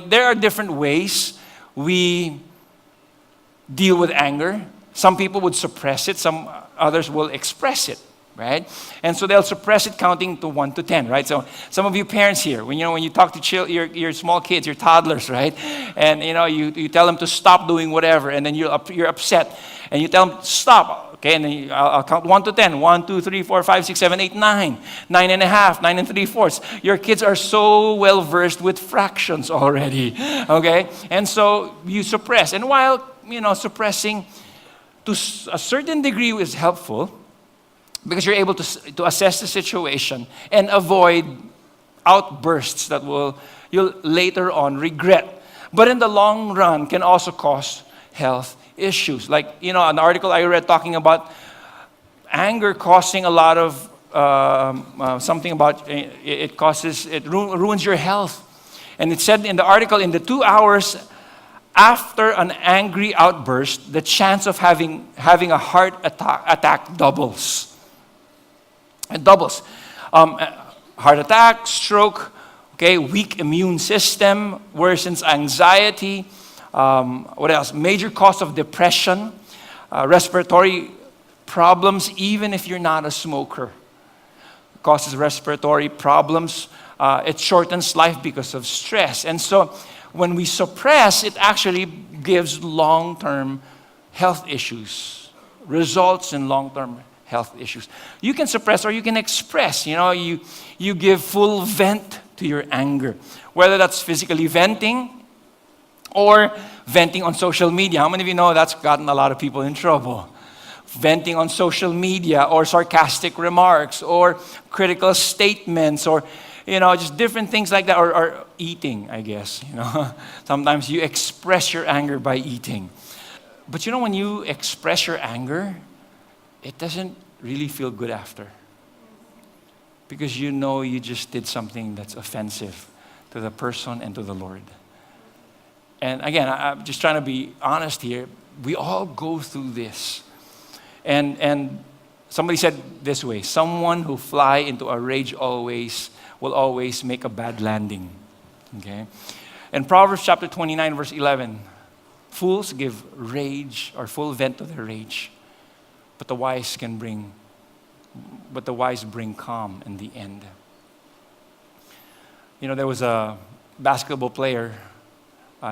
There are different ways we deal with anger. Some people would suppress it, some others will express it, right? And so they'll suppress it counting to 1 to 10, right? So some of you parents here, when you talk to your small kids, your toddlers, right? And you tell them to stop doing whatever, and then you're upset, and you tell them stop. Okay, and then I'll count 1 to 10. 1, 2, 3, 4, 5, 6, 7, 8, 9. 9 and a half, 9 and 3/4. Your kids are so well versed with fractions already. Okay? And so you suppress. And while, suppressing to a certain degree is helpful, because you're able to assess the situation and avoid outbursts that you'll later on regret. But in the long run can also cause health issues. Like, an article I read talking about anger causing a lot of something about it ruins your health. And it said in the article, in the 2 hours after an angry outburst, the chance of having a heart attack doubles. It doubles. Heart attack, stroke, weak immune system, worsens anxiety. What else? Major cause of depression, respiratory problems, even if you're not a smoker. Causes respiratory problems. It shortens life because of stress. And so when we suppress, it actually gives long-term health issues, results in long-term health issues. You can suppress or you can express. You give full vent to your anger, whether that's physically venting or venting on social media. How many of you know that's gotten a lot of people in trouble? Venting on social media, or sarcastic remarks, or critical statements, or just different things like that, or eating, I guess. Sometimes you express your anger by eating. But when you express your anger, it doesn't really feel good after. Because you just did something that's offensive to the person and to the Lord. And again, I'm just trying to be honest here. We all go through this. And somebody said this way, someone who fly into a rage will always make a bad landing. Okay? In Proverbs chapter 29, verse 11, fools give rage or full vent to their rage, but the wise bring calm in the end. There was a basketball player.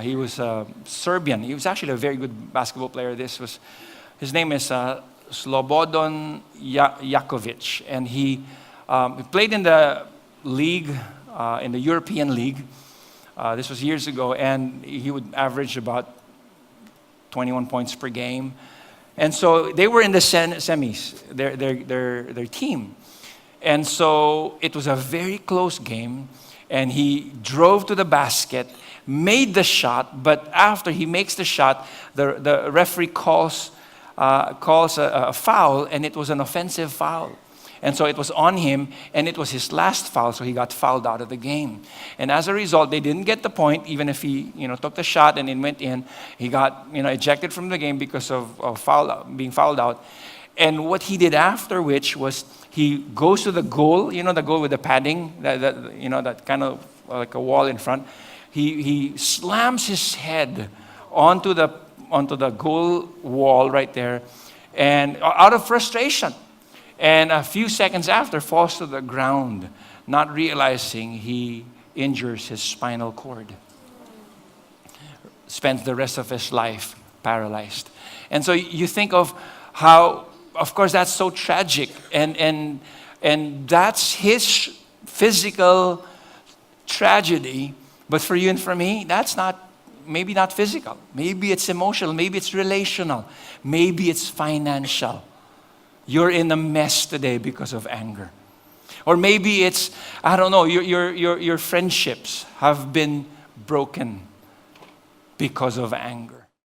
He was Serbian. He was actually a very good basketball player. His name is Slobodan Jakovic, and he played in the league, in the European League. This was years ago, and he would average about 21 points per game. And so they were in the semis, their team. And so it was a very close game, and he drove to the basket, made the shot, but after he makes the shot, the referee calls a foul, and it was an offensive foul. And so it was on him, and it was his last foul, so he got fouled out of the game. And as a result, they didn't get the point, even if he took the shot and it went in. He got ejected from the game because of being fouled out. And what he did after which was he goes to the goal, the goal with the padding, that kind of like a wall in front. He slams his head onto the goal wall right there, and out of frustration. And a few seconds after, falls to the ground, not realizing he injures his spinal cord. Spends the rest of his life paralyzed. And so you think of how, of course, that's so tragic. And that's his physical tragedy. But for you and for me, that's maybe not physical. Maybe it's emotional. Maybe it's relational. Maybe it's financial. You're in a mess today because of anger. Or maybe it's, I don't know, your friendships have been broken because of anger.